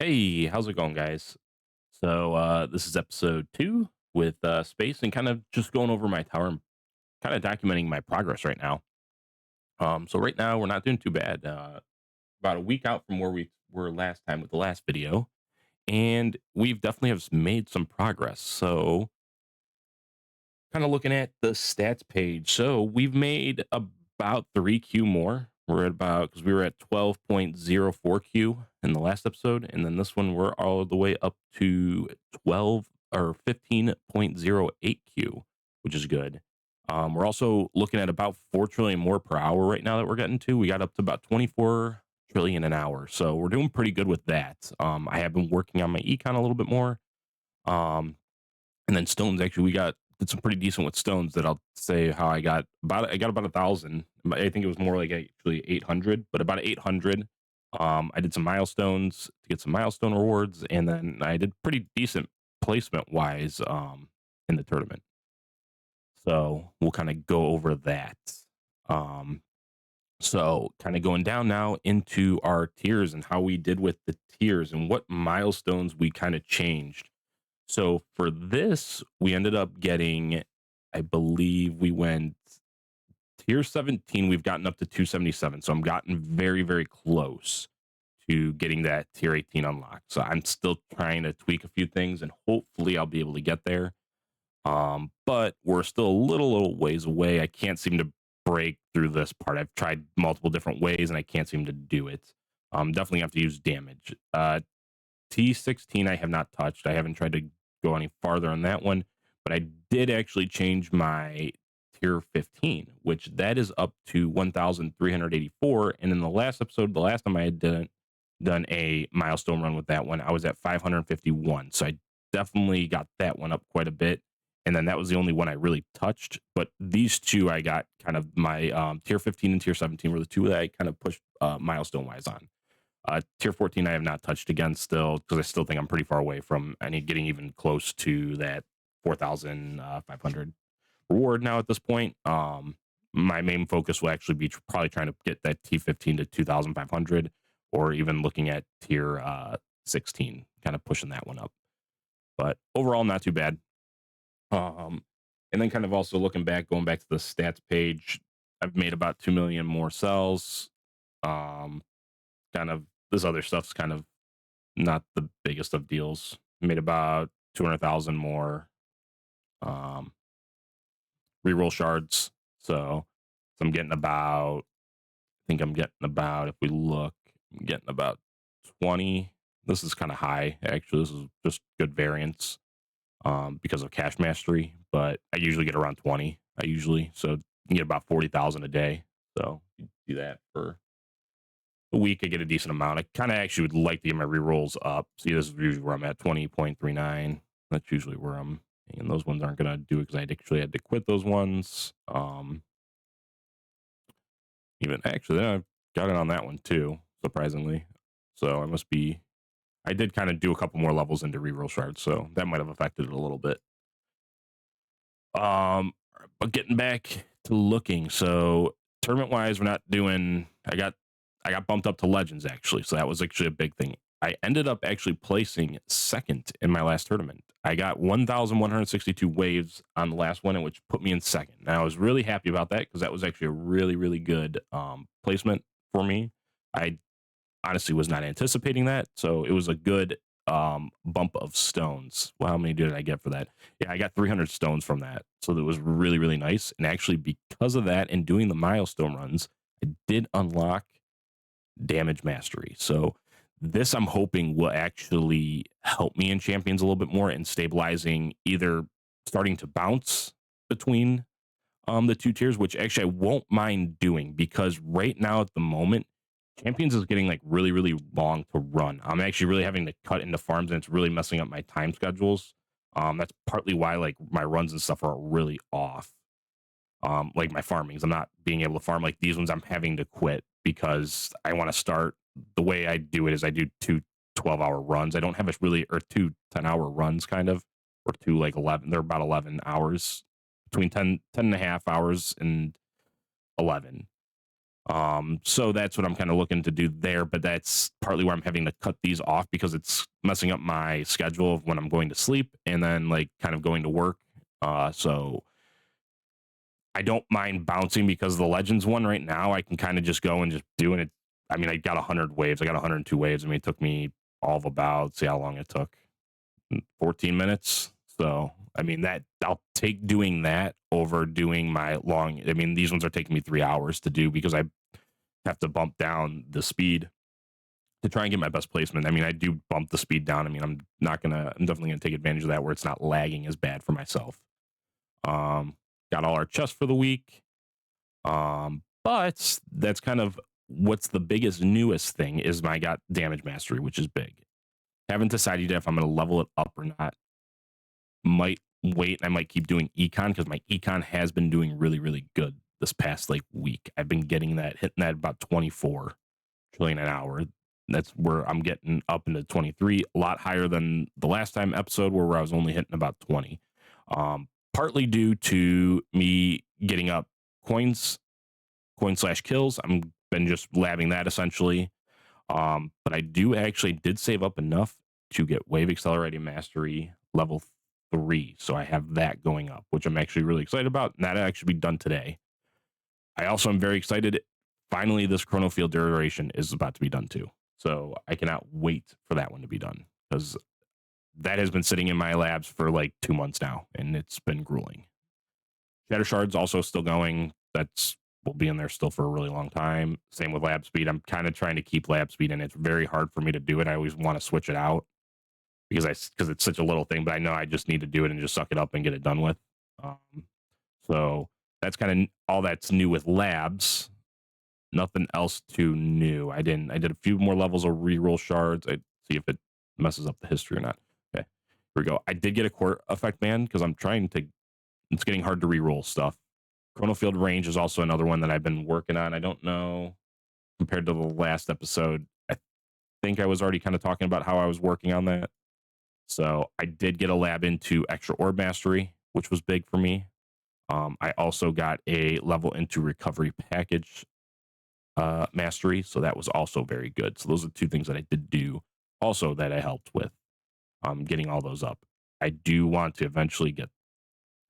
Hey, how's it going, guys? This is episode 2 with Space and kind of just going over my tower and kind of documenting my progress right now. So right now we're not doing too bad. About a week out from where we were last time with the last video, and we've definitely have made some progress. So kind of looking at the stats page. So we've made about 3Q more. We're at about because we were at 12.04Q in the last episode, and then this one we're all the way up to 12 or 15.08Q, which is good. We're also looking at about 4 trillion more per hour right now that we're getting to. We got up to about 24 trillion an hour, so we're doing pretty good with that. I have been working on my econ a little bit more. And then stones, actually, we did some pretty decent with stones that I'll say how I got about 1,000. I think it was more like actually 800, but about 800. I did some milestones to get some milestone rewards, and then I did pretty decent placement wise in the tournament. So we'll kind of go over that. Um, so kind of going down now into our tiers and how we did with the tiers and what milestones we kind of changed. So for this, we ended up getting, I believe we went tier 17, we've gotten up to 277. So I'm gotten very, very close to getting that tier 18 unlocked. So I'm still trying to tweak a few things and hopefully I'll be able to get there. But we're still a little ways away. I can't seem to break through this part. I've tried multiple different ways and I can't seem to do it. Definitely have to use damage. T16 I have not touched. I haven't tried to go any farther on that one, but I did actually change my tier 15, which that is up to 1,384. And in the last episode, the last time I had done a milestone run with that one, I was at 551. So I definitely got that one up quite a bit. And then that was the only one I really touched. But these two I got kind of my tier 15 and tier 17 were the two that I kind of pushed milestone wise on. Tier 14, I have not touched again still because I still think I'm pretty far away from any getting even close to that 4,500 reward now at this point. My main focus will actually be probably trying to get that T15 to 2,500 or even looking at tier 16, kind of pushing that one up. But overall, not too bad. And then kind of also looking back, going back to the stats page, I've made about 2 million more cells. Kind of this other stuff's kind of not the biggest of deals. Made about 200,000 more reroll shards. So I'm getting about, I think I'm getting about, if we look, I'm getting about 20. This is kind of high, actually. This is just good variance because of cash mastery, but I usually get around 20. So you can get about 40,000 a day. So you do that for a week, I get a decent amount. I kind of actually would like to get my rerolls up. See, this is usually where I'm at, 20.39. That's usually where I'm, and those ones aren't going to do it because I actually had to quit those ones. Even actually, then I got it on that one too, surprisingly. So I did kind of do a couple more levels into reroll shards, so that might have affected it a little bit. But getting back to looking, so tournament wise, we're not doing. I got bumped up to legends actually, so that was actually a big thing. I ended up actually placing second in my last tournament. I got 1,162 waves on the last one, which put me in second. Now I was really happy about that because that was actually a really good placement for me. I honestly was not anticipating that, so it was a good bump of stones. Well, how many did I get for that? Yeah, I got 300 stones from that, so that was really nice. And actually, because of that and doing the milestone runs, I did unlock damage mastery. So this I'm hoping will actually help me in champions a little bit more and stabilizing, either starting to bounce between the two tiers, which actually I won't mind doing because right now at the moment champions is getting like really long to run. I'm actually really having to cut into farms and it's really messing up my time schedules. That's partly why like my runs and stuff are really off. Like my farmings, I'm not being able to farm like these ones. I'm having to quit because I want to start. The way I do it is I do two 12-hour runs. I don't have a really, or two 10-hour runs kind of, or two like 11. They're about 11 hours, between 10 and a half hours and 11. So that's what I'm kind of looking to do there, but that's partly where I'm having to cut these off because it's messing up my schedule of when I'm going to sleep and then like kind of going to work. So I don't mind bouncing because the Legends one right now, I can kind of just go and just do it. I mean, I got 100 waves. I got 102 waves. I mean, it took me all of about, see how long it took, 14 minutes. So, I mean, that I'll take doing that over doing my long. I mean, these ones are taking me 3 hours to do because I have to bump down the speed to try and get my best placement. I mean, I do bump the speed down. I mean, I'm definitely gonna take advantage of that where it's not lagging as bad for myself. Um, got all our chests for the week. But that's kind of what's the biggest newest thing is my got damage mastery, which is big. Haven't decided yet if I'm gonna level it up or not. Might wait. I might keep doing econ because my econ has been doing really, really good this past like week. I've been getting that hitting that about 24 trillion an hour. That's where I'm getting up into 23, a lot higher than the last time episode where I was only hitting about 20. Partly due to me getting up coins, coin/kills. I'm been just labbing that essentially. But I do actually did save up enough to get Wave Accelerating Mastery level 3. So I have that going up, which I'm actually really excited about. And that'll actually be done today. I also am very excited. Finally, this Chrono Field duration is about to be done too. So I cannot wait for that one to be done because that has been sitting in my labs for like 2 months now and it's been grueling. Shatter Shard's also still going. That's will be in there still for a really long time. Same with lab speed. I'm kind of trying to keep lab speed and it's very hard for me to do it. I always want to switch it out because it's such a little thing, but I know I just need to do it and just suck it up and get it done with. So that's kind of all that's new with labs. Nothing else too new. I did a few more levels of reroll shards. I see if it messes up the history or not. Okay, here we go. I did get a court effect ban because I'm trying to. It's getting hard to reroll stuff. Chrono Field range is also another one that I've been working on. I don't know compared to the last episode. I think I was already kind of talking about how I was working on that. So I did get a lab into extra orb mastery, which was big for me. I also got a level into recovery package mastery, so that was also very good. So those are two things that I did do also that I helped with getting all those up. I do want to eventually get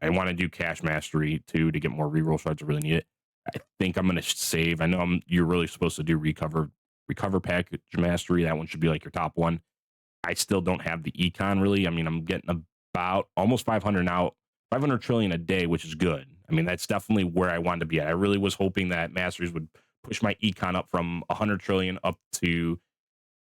I want to do cash mastery too to get more reroll shards. I really need it. I think I'm going to save. I know you're really supposed to do recover package mastery. That one should be like your top one. I still don't have the econ really. I mean, I'm getting about almost 500 now, 500 trillion a day, which is good. I mean, that's definitely where I wanted to be at. I really was hoping that masteries would push my econ up from 100 trillion up to,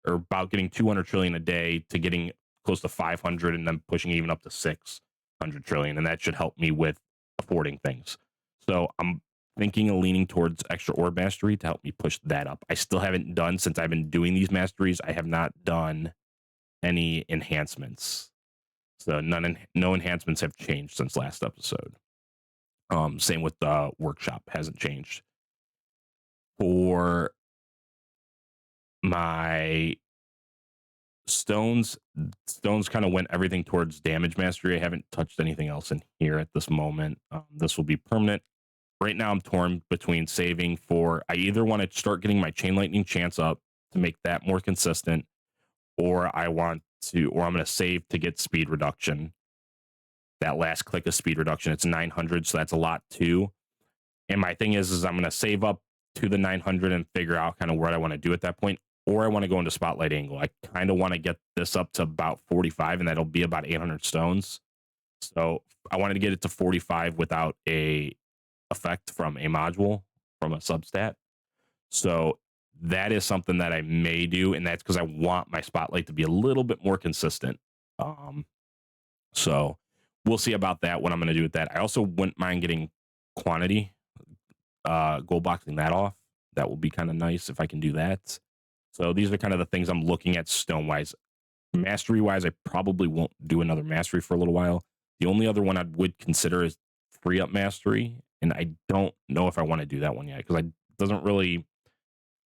or about getting 200 trillion a day to getting close to 500 and then pushing even up to 600 trillion. And that should help me with affording things. So I'm thinking of leaning towards extra orb mastery to help me push that up. I still haven't done, since I've been doing these masteries, I have not done any enhancements. So no enhancements have changed since last episode. Same with the workshop, hasn't changed. For my stones kind of went everything towards damage mastery. I haven't touched anything else in here at this moment. This will be permanent. Right now I'm torn between saving for, I either want to start getting my chain lightning chance up to make that more consistent, or I'm going to save to get speed reduction. That last click of speed reduction, it's 900, so that's a lot too. And my thing is I'm going to save up to the 900 and figure out kind of what I want to do at that point, or I want to go into spotlight angle. I kind of want to get this up to about 45, and that'll be about 800 stones. So I wanted to get it to 45 without a effect from a module, from a substat. So that is something that I may do, and that's because I want my spotlight to be a little bit more consistent. So we'll see about that, what I'm going to do with that. I also wouldn't mind getting quantity, gold boxing that off. That will be kind of nice if I can do that. So these are kind of the things I'm looking at stone wise. Mastery wise, I probably won't do another mastery for a little while. The only other one I would consider is free up mastery, and I don't know if I want to do that one yet because I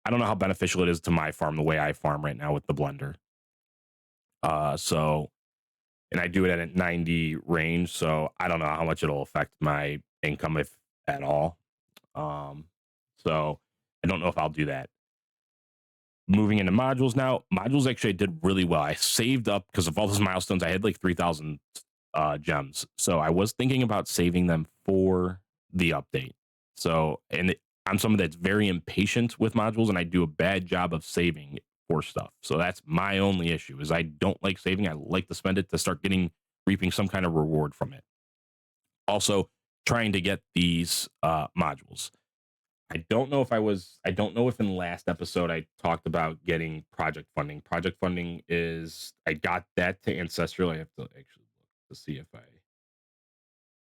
don't know how beneficial it is to my farm the way I farm right now with the blender. And I do it at a 90 range, so I don't know how much it'll affect my income, if at all. So I don't know if I'll do that. Moving into modules now. Modules actually did really well. I saved up because of all those milestones. I had like 3,000 gems. So I was thinking about saving them for the update. So, I'm someone that's very impatient with modules and I do a bad job of saving for stuff. So that's my only issue is I don't like saving. I like to spend it to start reaping some kind of reward from it. Also, trying to get these modules. I don't know if in the last episode I talked about getting project funding. Project funding is, I got that to Ancestral. I have to actually look to see if I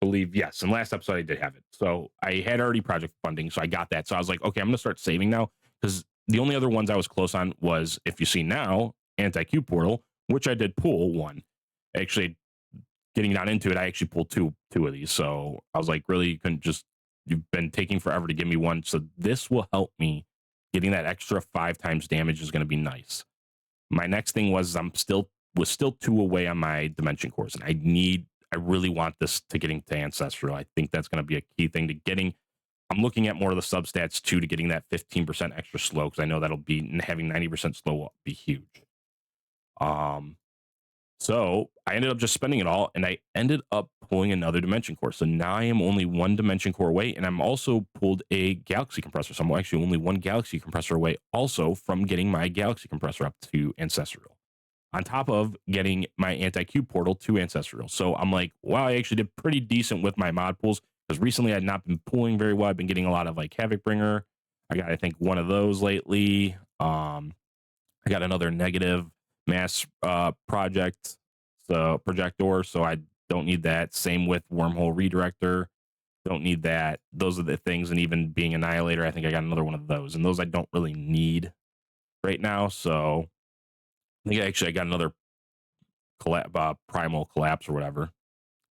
believe, yes, in the last episode I did have it. So I had already project funding, so I got that. So I was like, okay, I'm going to start saving now because the only other ones I was close on was, if you see now, Anti-Q Portal, which I did pull one. Actually, getting down into it, I actually pulled two of these. So I was like, really, you couldn't just, you've been taking forever to give me one. So this will help me. Getting that extra 5 times damage is going to be nice. My next thing was was still 2 away on my dimension course, and I really want this to getting to Ancestral. I think that's going to be a key thing to getting. I'm looking at more of the substats too to getting that 15% extra slow, because I know that'll be, having 90% slow will be huge. So I ended up just spending it all, and I ended up pulling another dimension core. So now I am only 1 dimension core away, and I'm also pulled a galaxy compressor. So I'm actually only 1 galaxy compressor away also from getting my galaxy compressor up to Ancestral, on top of getting my anti-Q portal to Ancestral. So I'm like, wow, I actually did pretty decent with my mod pulls, because recently I'd not been pulling very well. I've been getting a lot of like Havoc Bringer. I got, I think, 1 of those lately. I got another negative mass project, so projector, so I don't need that. Same with wormhole redirector, don't need that. Those are the things. And even being annihilator, I think I got another 1 of those, and those I don't really need right now. So I think I got another primal collapse or whatever,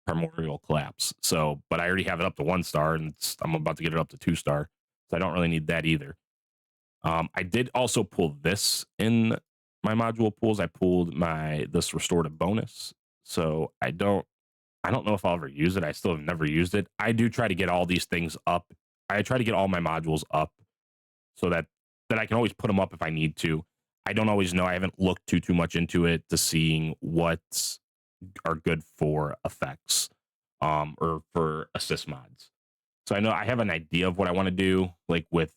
primordial collapse. So, but I already have it up to 1 star, and I'm about to get it up to 2 star, so I don't really need that either. I did also pull this in my module pools. I pulled this restorative bonus. So I don't know if I'll ever use it. I still have never used it. I do try to get all these things up. I try to get all my modules up so that I can always put them up if I need to. I don't always know. I haven't looked too much into it to seeing what are good for effects, or for assist mods. So I know I have an idea of what I want to do, like with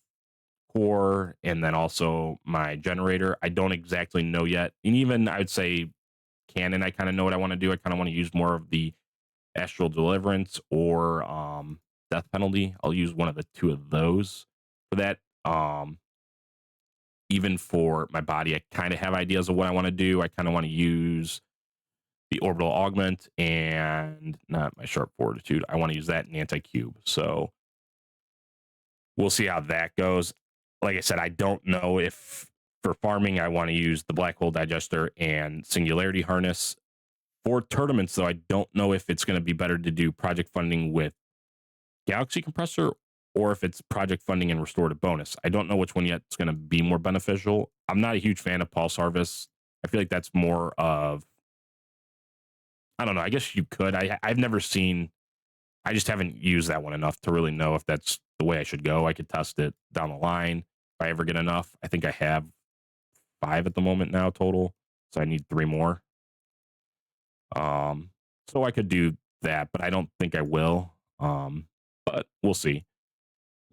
core and then also my generator. I don't exactly know yet. And even I would say canon, I kind of know what I want to do. I kind of want to use more of the astral deliverance or death penalty. I'll use 1 of the 2 of those for that. Even for my body, I kind of have ideas of what I want to do. I kind of want to use the orbital augment and not my sharp fortitude. I want to use that in anti-cube. So we'll see how that goes. Like I said, I don't know if for farming I want to use the black hole digester and singularity harness. For tournaments, though, I don't know if it's going to be better to do project funding with galaxy compressor or if it's project funding and restorative bonus. I don't know which one yet is going to be more beneficial. I'm not a huge fan of pulse harvest. I feel like that's more of, I don't know. I guess you could. I've never seen. I just haven't used that one enough to really know if that's the way I should go. I could test it down the line if I ever get enough. I think I have 5 at the moment now total, so I need 3 more. So I could do that, but I don't think I will. But we'll see.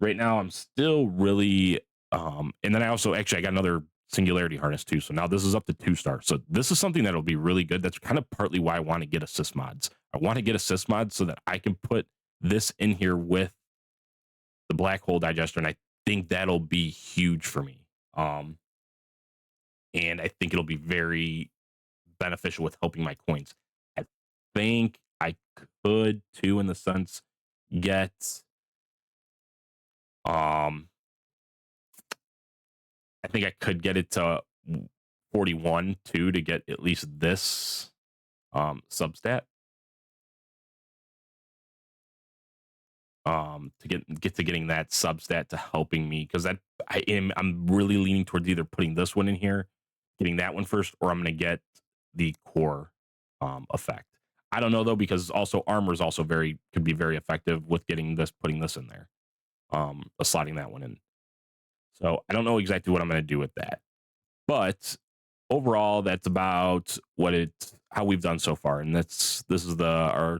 Right now, I'm still really. And then I also I got another singularity harness too. So now this is up to 2 stars. So this is something that'll be really good. That's kind of partly why I want to get assist mods. I want to get assist mods so that I can put this in here with the black hole digester, and I think that'll be huge for me. And I think it'll be very beneficial with helping my coins. I think I could too, in the sense, get I think I could get it to 41 too, to get at least this substat. To get to getting that substat to helping me, because I'm really leaning towards either putting this one in here, getting that one first, or I'm gonna get the core effect. I don't know though, because also armor is also could be very effective with putting this in there, slotting that one in. So I don't know exactly what I'm going to do with that. But overall, that's about how we've done so far. And this is our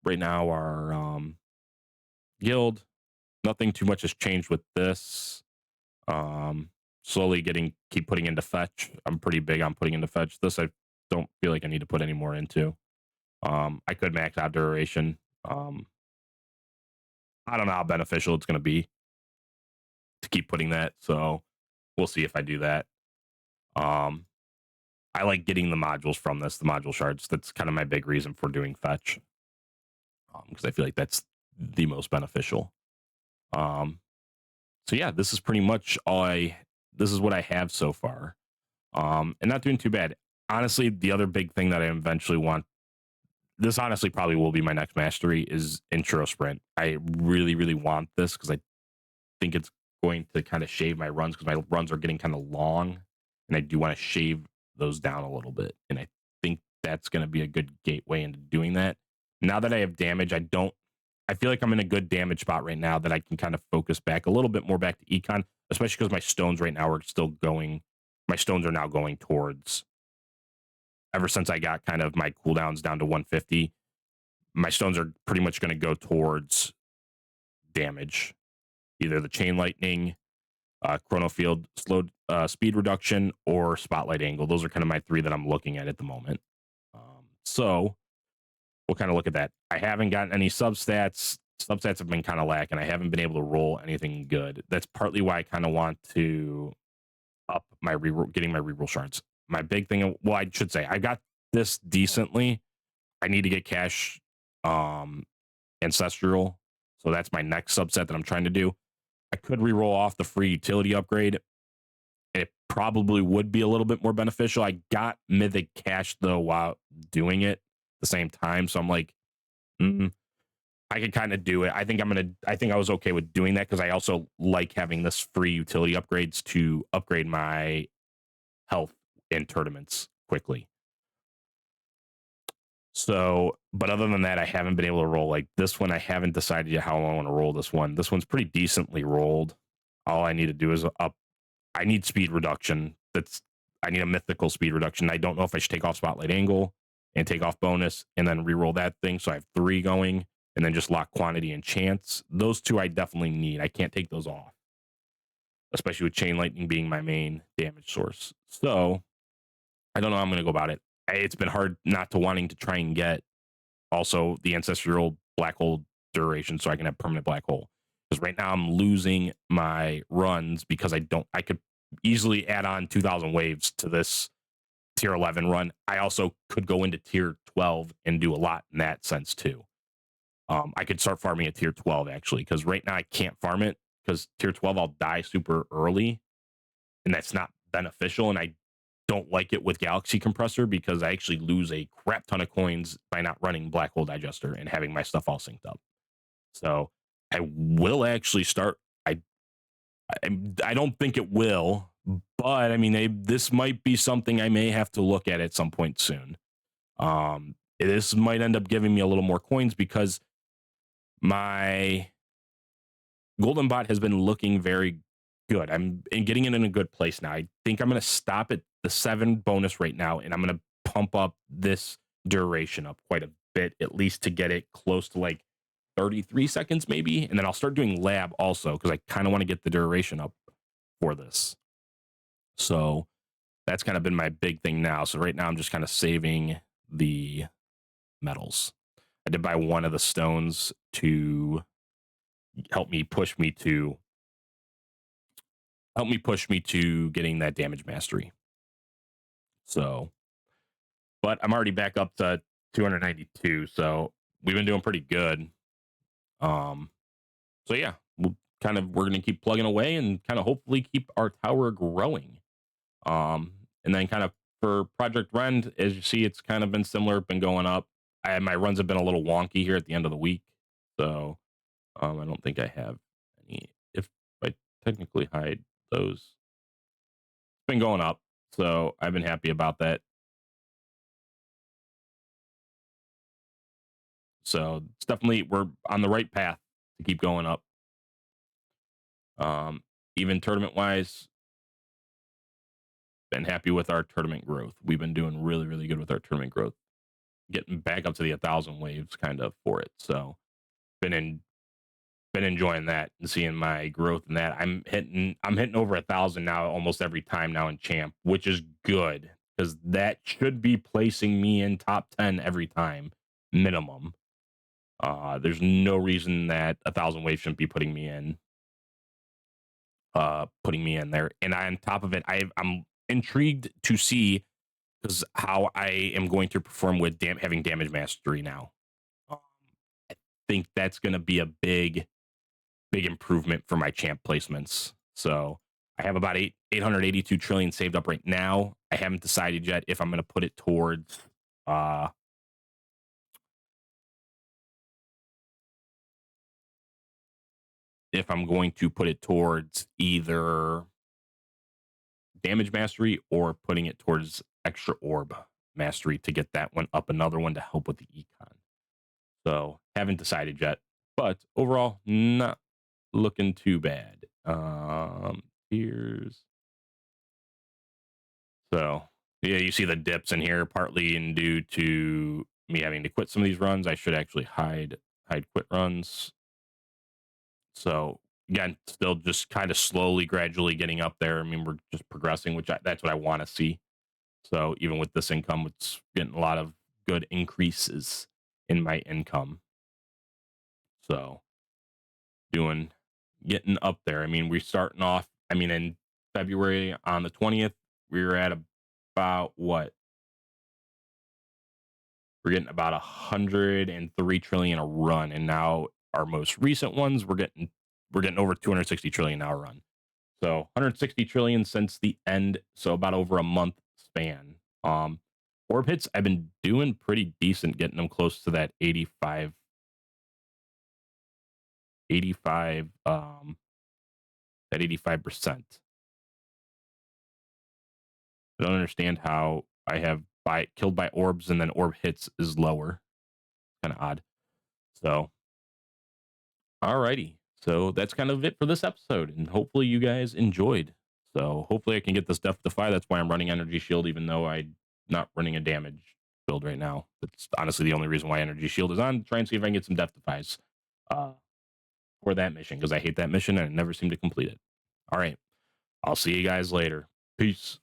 right now, our guild. Nothing too much has changed with this. Um, Slowly keep putting into fetch. I'm pretty big on putting into fetch. This I don't feel like I need to put any more into. I could max out duration. I don't know how beneficial it's going to be to keep putting that. So we'll see if I do that. Um, I like getting the modules from this, the module shards. That's kind of my big reason for doing fetch, because I feel like that's the most beneficial. Um, so yeah, this is pretty much this is what I have so far. And not doing too bad. Honestly, the other big thing that I eventually want, this honestly probably will be my next mastery, is intro sprint. I really, really want this because I think it's going to kind of shave my runs, because my runs are getting kind of long and I do want to shave those down a little bit. And I think that's going to be a good gateway into doing that. Now that I have damage, I feel like I'm in a good damage spot right now that I can kind of focus back a little bit more back to econ, especially because my stones right now are still going. My stones are now going towards, ever since I got kind of my cooldowns down to 150, my stones are pretty much going to go towards damage, either the chain lightning, chrono field, slow speed reduction, or spotlight angle. Those are kind of my three that I'm looking at the moment. So we'll kind of look at that. I haven't gotten any substats. Substats have been kind of lacking. I haven't been able to roll anything good. That's partly why I kind of want to up my reroll, getting my reroll shards. My big thing, well, I should say, I got this decently. I need to get cash ancestral. So that's my next subset that I'm trying to do. I could reroll off the free utility upgrade. It probably would be a little bit more beneficial. I got mythic cash though while doing it at the same time. So I'm like, I could kind of do it. I think I was okay with doing that because I also like having this free utility upgrades to upgrade my health in tournaments quickly. So, but other than that, I haven't been able to roll like this one. I haven't decided yet how I want to roll this one. This one's pretty decently rolled. All I need to do is up. I need speed reduction. I need a mythical speed reduction. I don't know if I should take off spotlight angle and take off bonus and then re-roll that thing. So I have 3 going, and then just lock quantity and chance. Those 2 I definitely need. I can't take those off, especially with chain lightning being my main damage source. So I don't know how I'm going to go about it. It's been hard not to wanting to try and get also the ancestral black hole duration so I can have permanent black hole. Because right now I'm losing my runs because I could easily add on 2,000 waves to this tier 11 run. I also could go into tier 12 and do a lot in that sense too. I could start farming at tier 12 actually, because right now I can't farm it because tier 12 I'll die super early, and that's not beneficial. And I don't like it with Galaxy Compressor because I actually lose a crap ton of coins by not running Black Hole Digester and having my stuff all synced up. So I will actually start. I don't think it will, but I mean, this might be something I may have to look at some point soon. This might end up giving me a little more coins because my Golden Bot has been looking very good. I'm getting it in a good place now. I think I'm going to stop at the 7 bonus right now, and I'm going to pump up this duration up quite a bit, at least to get it close to like 33 seconds maybe. And then I'll start doing lab also because I kind of want to get the duration up for this. So that's kind of been my big thing now. So right now I'm just kind of saving the metals. I did buy one of the stones to help me push me to getting that damage mastery. So, but I'm already back up to 292. So we've been doing pretty good. So yeah, we're going to keep plugging away and kind of hopefully keep our tower growing. And then kind of for Project Rend, as you see, it's kind of been similar, been going up. My runs have been a little wonky here at the end of the week. So, I don't think I have any, if I technically hide those, it's been going up. So I've been happy about that. So it's definitely, we're on the right path to keep going up. even tournament wise, been happy with our tournament growth. We've been doing really, really good with our tournament growth, getting back up to the 1,000 waves kind of for it. So been in been enjoying that and seeing my growth in that. I'm hitting over 1,000 now almost every time now in champ, which is good because that should be placing me in top 10 every time minimum. There's no reason that 1,000 waves shouldn't be putting me in there. And on top of it, I'm intrigued to see because how I am going to perform with having damage mastery now. Um, I think that's going to be a big improvement for my champ placements. So I have about 882 trillion saved up right now. I haven't decided yet if I'm going to put it towards uh if I'm going to put it towards either damage mastery or putting it towards extra orb mastery to get that one up another one to help with the econ. So haven't decided yet, but overall not looking too bad. Here's so yeah, you see the dips in here partly in due to me having to quit some of these runs. I should actually hide quit runs. So again, still just kind of slowly, gradually getting up there. I mean, we're just progressing, that's what I want to see. So even with this income, it's getting a lot of good increases in my income. So doing getting up there. I mean, we're starting off. I mean, in February on the 20th, we were at about what? We're getting about 103 trillion a run, and now our most recent ones, we're getting over 260 trillion now a run. So 160 trillion since the end, so about over a month span. Orb hits, I've been doing pretty decent, getting them close to that 85, that 85%. I don't understand how I have killed by orbs and then orb hits is lower. Kind of odd. So, alrighty. So that's kind of it for this episode, and hopefully you guys enjoyed. So hopefully I can get this Death Defy. That's why I'm running Energy Shield, even though I'm not running a damage build right now. That's honestly the only reason why Energy Shield is on. Try and see if I can get some Death Defies uh, for that mission, because I hate that mission and I never seem to complete it. All right. I'll see you guys later. Peace.